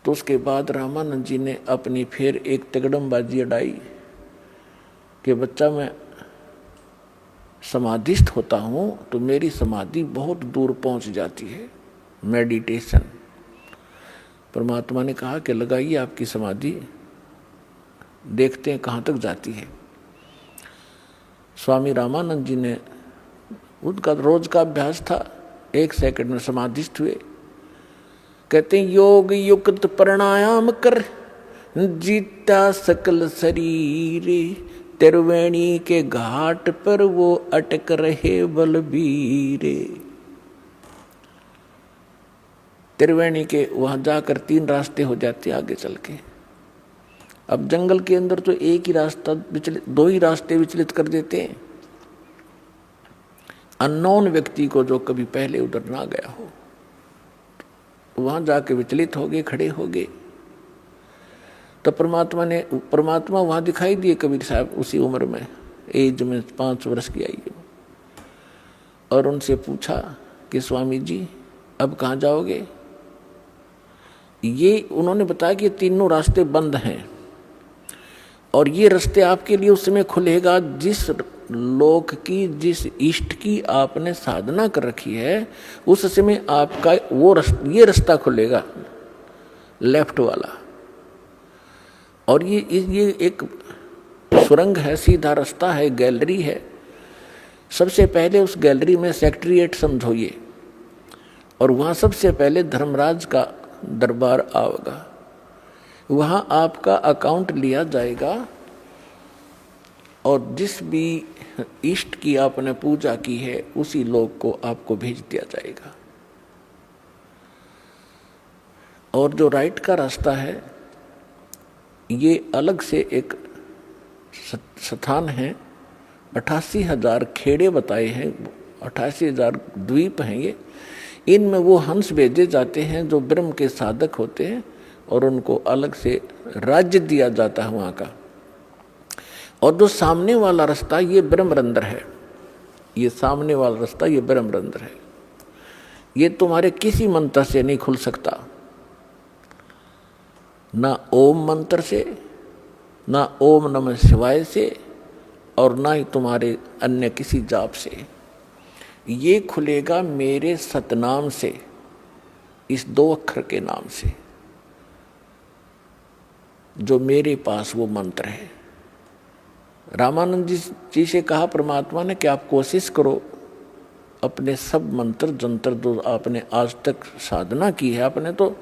तो उसके बाद रामानंद जी ने अपनी फिर एक तिगड़मबाजी अड़ाई कि बच्चा मैं समाधिस्थ होता हूँ तो मेरी समाधि बहुत दूर पहुँच जाती है, मेडिटेशन। परमात्मा ने कहा कि लगाइए आपकी समाधि, देखते हैं कहाँ तक जाती है। स्वामी रामानंद जी ने, उनका रोज का अभ्यास था, 1 सेकंड में समाधिस्थ हुए। कहते हैं योग युक्त प्राणायाम कर जीता सकल शरीर, त्रिवेणी के घाट पर वो अटक रहे बलबीरे। त्रिवेणी के वहां जाकर 3 रास्ते हो जाते आगे चल के। अब जंगल के अंदर तो एक ही रास्ता विचलित, 2 ही रास्ते विचलित कर देते हैं। अननोन व्यक्ति को जो कभी पहले उधर ना गया हो, तो वहां जाके विचलित हो गए, खड़े हो गए। तो परमात्मा वहां दिखाई दिए कबीर साहब उसी उम्र में, एज में 5 वर्ष की आयु, और उनसे पूछा कि स्वामी जी अब कहाँ जाओगे। ये उन्होंने बताया कि तीनों रास्ते बंद हैं और ये रास्ते आपके लिए उस समय खुलेगा जिस लोक की, जिस इष्ट की आपने साधना कर रखी है, उस समय आपका ये रास्ता खुलेगा, लेफ्ट वाला। और ये एक सुरंग है, सीधा रास्ता है, गैलरी है। सबसे पहले उस गैलरी में सेक्रेटरीएट समझोइए, और वहाँ सबसे पहले धर्मराज का दरबार आएगा। वहाँ आपका अकाउंट लिया जाएगा और जिस भी इष्ट की आपने पूजा की है उसी लोक को आपको भेज दिया जाएगा। और जो राइट का रास्ता है ये अलग से एक स्थान है, 88,000 खेड़े बताए हैं, 88,000 द्वीप हैं ये। इनमें वो हंस भेजे जाते हैं जो ब्रह्म के साधक होते हैं और उनको अलग से राज्य दिया जाता है वहाँ का। और जो सामने वाला रास्ता ये ब्रह्मरंध्र है, ये सामने वाला रास्ता ये ब्रह्मरंध्र है। ये तुम्हारे किसी मंत्र से नहीं खुल सकता, ना ओम मंत्र से, ना ओम नमः शिवाय से, और ना ही तुम्हारे अन्य किसी जाप से। ये खुलेगा मेरे सतनाम से, इस 2 अक्षर के नाम से, जो मेरे पास वो मंत्र है। रामानंद जी से कहा परमात्मा ने कि आप कोशिश करो अपने सब मंत्र जंतर जो आपने आज तक साधना की है। आपने तो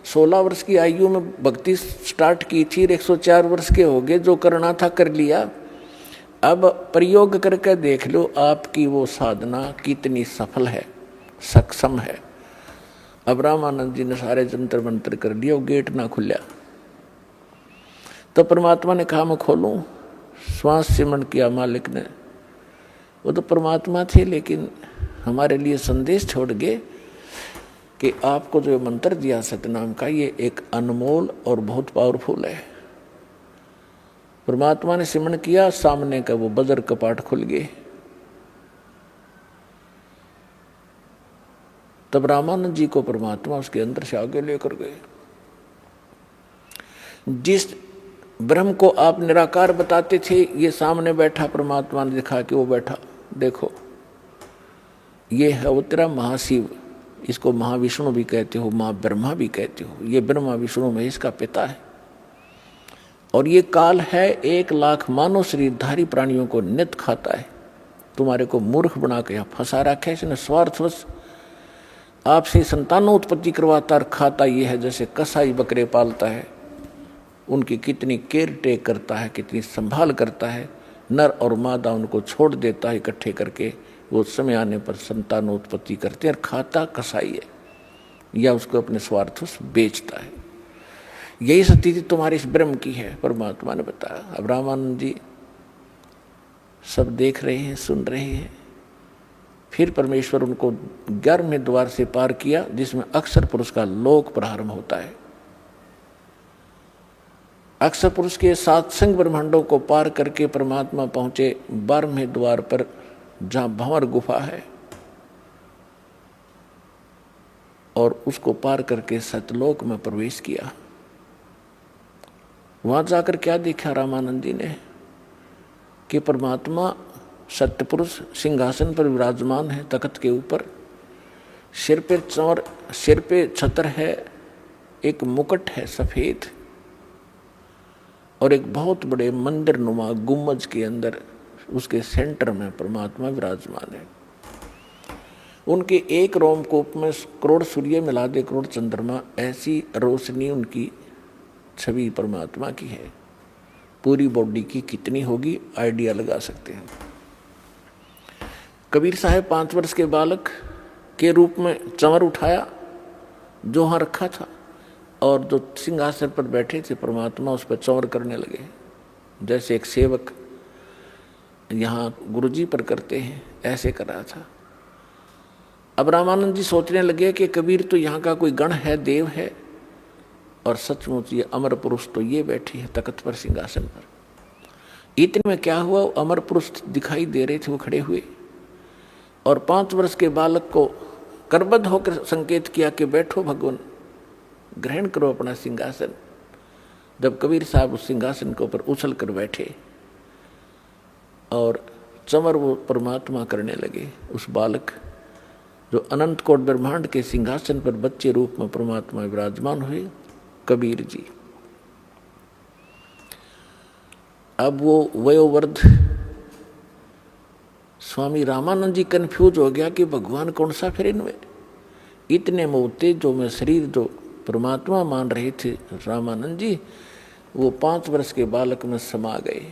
16 वर्ष की आयु में भक्ति स्टार्ट की थी, 104 वर्ष के हो गए, जो करना था कर लिया। अब प्रयोग करके देख लो आपकी वो साधना कितनी सफल है, सक्षम है। अब रामानंद जी ने सारे जंतर मंत्र कर लिया, वो गेट ना खुला। तो परमात्मा ने कहा मैं खोलूं। श्वास सिमरण किया मालिक ने। वो तो परमात्मा थे लेकिन हमारे लिए संदेश छोड़ गए कि आपको जो मंत्र दिया सतनाम का ये एक अनमोल और बहुत पावरफुल है। परमात्मा ने सिमरण किया, सामने का वो बजर कपाट खुल गए। तब रामानंद जी को परमात्मा उसके अंदर से आगे लेकर गए। जिस ब्रह्म को आप निराकार बताते थे, ये सामने बैठा परमात्मा ने दिखा कि वो बैठा, देखो ये है वो तेरा महाशिव। इसको महाविष्णु भी कहते हो, माँ ब्रह्मा भी कहते हो। ये ब्रह्मा विष्णु महेश का पिता है। और ये काल है 1 लाख मानव शरीरधारी प्राणियों को नित खाता है। तुम्हारे को मूर्ख बना के यहाँ फंसा रखा है इसने स्वार्थवश। आपसे संतानों उत्पत्ति करवाता और खाता ये है जैसे कसाई बकरे पालता है, उनकी कितनी केयर टेक करता है, कितनी संभाल करता है। नर और मादा उनको छोड़ देता है इकट्ठे करके, वो समय आने पर संतानों उत्पत्ति करते हैं। और खाता कसाई है या उसको अपने स्वार्थवश बेचता है। यही स्थिति तुम्हारे इस ब्रह्म की है, परमात्मा ने बताया। अब रामानंद जी सब देख रहे हैं, सुन रहे हैं। फिर परमेश्वर उनको 11वें द्वार से पार किया जिसमें अक्षर पुरुष का लोक प्रारंभ होता है। अक्षर पुरुष के सत्संग ब्रह्मांडों को पार करके परमात्मा पहुंचे 12वें द्वार पर, जहां भंवर गुफा है, और उसको पार करके सतलोक में प्रवेश किया। वहां जाकर क्या देखा रामानंद जी ने कि परमात्मा सत्य पुरुष सिंहासन पर विराजमान है, तख्त के ऊपर, सिर पे चौर, सिर पे छत्र है, एक मुकुट है सफेद, और एक बहुत बड़े मंदिर नुमा गुम्बज के अंदर उसके सेंटर में परमात्मा विराजमान है। उनके एक रोमकूप में करोड़ सूर्य मिला दे करोड़ चंद्रमा, ऐसी रोशनी उनकी छवि परमात्मा की है। पूरी बॉडी की कितनी होगी आइडिया लगा सकते हैं। कबीर साहब 5 वर्ष के बालक के रूप में चंवर उठाया जो वहाँ रखा था, और जो सिंहासन पर बैठे थे परमात्मा उस पर चंवर करने लगे, जैसे एक सेवक यहाँ गुरुजी पर करते हैं, ऐसे कर रहा था। अब रामानंद जी सोचने लगे कि कबीर तो यहाँ का कोई गण है, देव है, और सचमुच ये अमर पुरुष तो ये बैठी है तख्त पर, सिंहासन पर। इतने में क्या हुआ, अमर पुरुष दिखाई दे रहे थे, वो खड़े हुए और 5 वर्ष के बालक को करबद्ध होकर संकेत किया कि बैठो भगवान, ग्रहण करो अपना सिंहासन। जब कबीर साहब उस सिंहासन के ऊपर उछल कर बैठे और चंवर वो परमात्मा करने लगे, उस बालक जो अनंत कोट ब्रह्मांड के सिंहासन पर बच्चे रूप में परमात्मा विराजमान हुए, कबीर जी। अब वो वयोवृद्ध स्वामी रामानंद जी कंफ्यूज हो गया कि भगवान कौन सा फिर इनमें। इतने मोते जो मैं शरीर जो परमात्मा मान रहे थे रामानंद जी, वो 5 वर्ष के बालक में समा गए।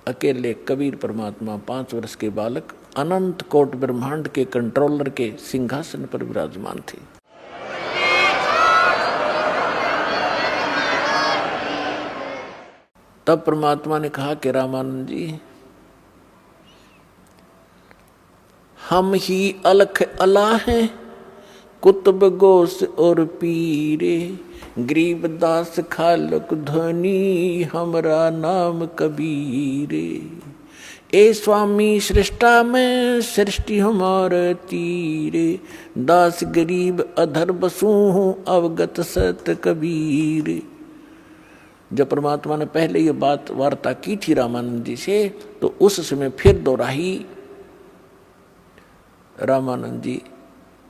अकेले कबीर परमात्मा 5 वर्ष के बालक अनंत कोट ब्रह्मांड के कंट्रोलर के सिंहासन पर विराजमान थे। तब परमात्मा ने कहा कि रामानंद जी, हम ही अलख अला हैं, कुतुब गोस और पीरे, गरीबदास खालक धनी, हमरा नाम कबीरे। ए स्वामी सृष्टा में सृष्टि हमारे तीरे, दास गरीब अधर बसू हूँ अवगत सत कबीर। जब परमात्मा ने पहले ये बात वार्ता की थी रामानंद जी से, तो उस समय फिर दोहराई। रामानंद जी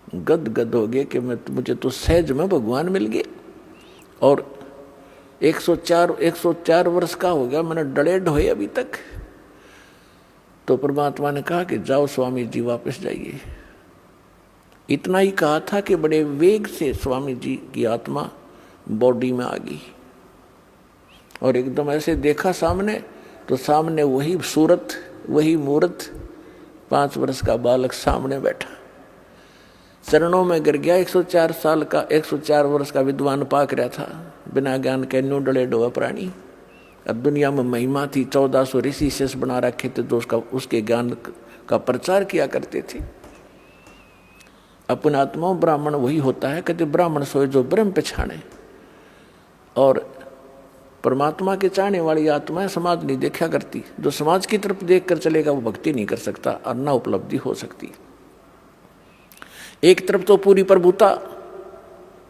गदगद हो गए कि मुझे तो सहज में भगवान मिल गए, और 104 वर्ष का हो गया, मैंने डले ढोए अभी तक। तो परमात्मा ने कहा कि जाओ स्वामी जी वापस जाइए। इतना ही कहा था कि बड़े वेग से स्वामी जी की आत्मा बॉडी में आ गई, और एकदम ऐसे देखा सामने, तो सामने वही सूरत, वही मूर्त, 5 वर्ष का बालक सामने बैठा, चरणों में गिर गया। 104 वर्ष का विद्वान पाक रहा था, बिना ज्ञान के न्यू डले डोआ प्राणी। अब दुनिया में महिमा थी, 1400 ऋषि शेष बना रखे थे, तो उसके ज्ञान का प्रचार किया करते थे। अपन आत्मा ब्राह्मण वही होता है, कहते ब्राह्मण सोए जो ब्रह्म पछाने। और परमात्मा के चाहने वाली आत्माएं समाज नहीं देखा करती। जो समाज की तरफ देख कर चलेगा वो भक्ति नहीं कर सकता और न उपलब्धि हो सकती। एक तरफ तो पूरी प्रभुता,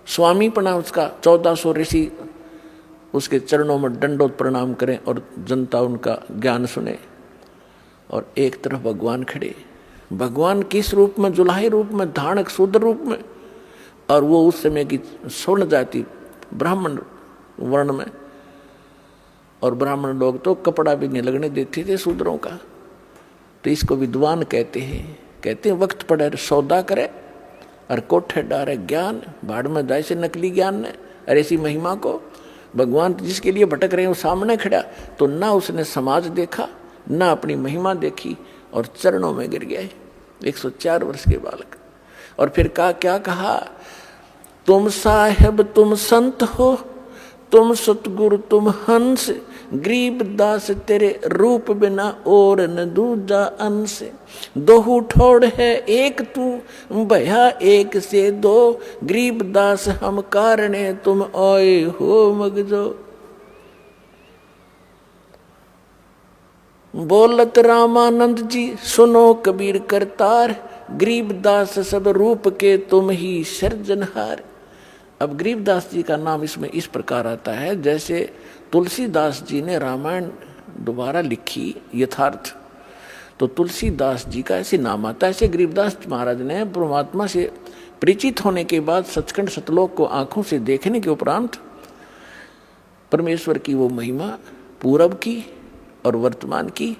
स्वामी पना उसका, 1400 ऋषि उसके चरणों में दंडोत प्रणाम करें और जनता उनका ज्ञान सुने, और एक तरफ भगवान खड़े। भगवान किस रूप में? जुलाही रूप में, धानक शूद्र रूप में, और वो उस समय की स्वर्ण जाति ब्राह्मण वर्ण में, और ब्राह्मण लोग तो कपड़ा भी नहीं लगने देते थे शूद्रों का। तो इसको विद्वान कहते हैं वक्त पड़े सौदा करे और कोठे डारे ज्ञान, भाड़ में जाए से नकली ज्ञान ने। और ऐसी महिमा को भगवान जिसके लिए भटक रहे हैं वो सामने खड़ा, तो ना उसने समाज देखा ना अपनी महिमा देखी, और चरणों में गिर गए 104 वर्ष के बालक। और फिर क्या कहा? तुम साहेब तुम संत हो, तुम सतगुरु तुम हंस, गरीब दास तेरे रूप बिना और न दूजा अंश। दोहू ठोड़ है एक तू, भया एक से दो, गरीब दास हम कारणे तुम आए हो मगजो। बोलत रामानंद जी सुनो कबीर करतार, गरीब दास सब रूप के तुम ही सृजनहार। अब गरीबदास जी का नाम इसमें इस प्रकार आता है जैसे तुलसीदास जी ने रामायण दोबारा लिखी यथार्थ, तो तुलसीदास जी का ऐसे नाम आता है। ऐसे गरीबदास महाराज ने परमात्मा से परिचित होने के बाद सचखंड सतलोक को आंखों से देखने के उपरांत परमेश्वर की वो महिमा पूर्व की और वर्तमान की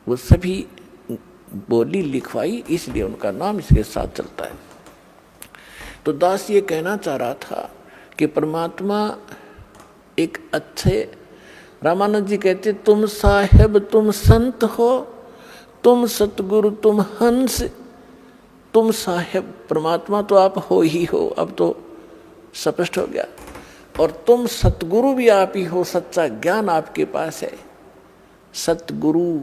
वो सभी बोली लिखवाई, इसलिए उनका नाम इसके साथ चलता है। तो दास ये कहना चाह रहा था कि परमात्मा एक अच्छे, रामानंद जी कहते तुम साहेब तुम संत हो, तुम सतगुरु तुम हंस, तुम साहेब, परमात्मा तो आप हो ही हो, अब तो स्पष्ट हो गया, और तुम सतगुरु भी आप ही हो, सच्चा ज्ञान आपके पास है। सतगुरु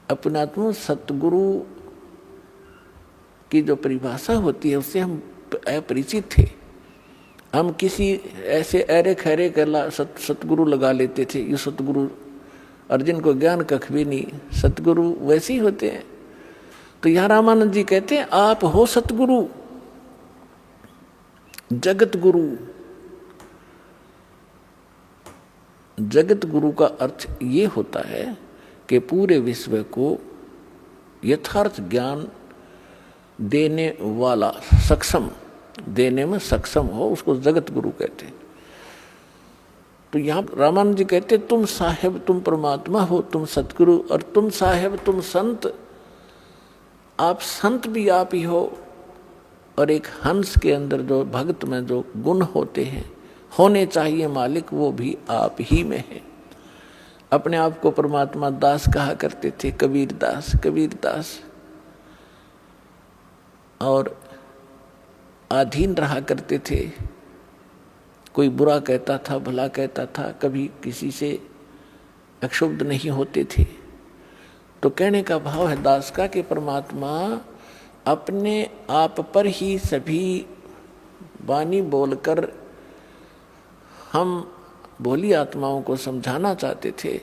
अपनात्मा, सतगुरु की जो परिभाषा होती है उससे हम अपरिचित थे। हम किसी ऐसे अरे खैरे कर सतगुरु लगा लेते थे, ये सतगुरु, अर्जुन को ज्ञान कख भी नहीं, सतगुरु वैसे ही होते हैं। तो यहाँ रामानंद जी कहते हैं आप हो सतगुरु, जगत गुरु। जगत गुरु का अर्थ ये होता है कि पूरे विश्व को यथार्थ ज्ञान देने वाला, सक्षम, देने में सक्षम हो, उसको जगत गुरु कहते हैं। तो यहाँ रामानंद जी कहते तुम साहेब तुम परमात्मा हो, तुम सतगुरु, और तुम साहेब तुम संत, आप संत भी आप ही हो, और एक हंस के अंदर जो भक्त में जो गुण होते हैं, होने चाहिए मालिक, वो भी आप ही में है। अपने आप को परमात्मा दास कहा करते थे, कबीर दास, कबीर दास, और अधीन रहा करते थे। कोई बुरा कहता था, भला कहता था, कभी किसी से अक्षुब्ध नहीं होते थे। तो कहने का भाव है दास का कि परमात्मा अपने आप पर ही सभी वाणी बोलकर हम भोली आत्माओं को समझाना चाहते थे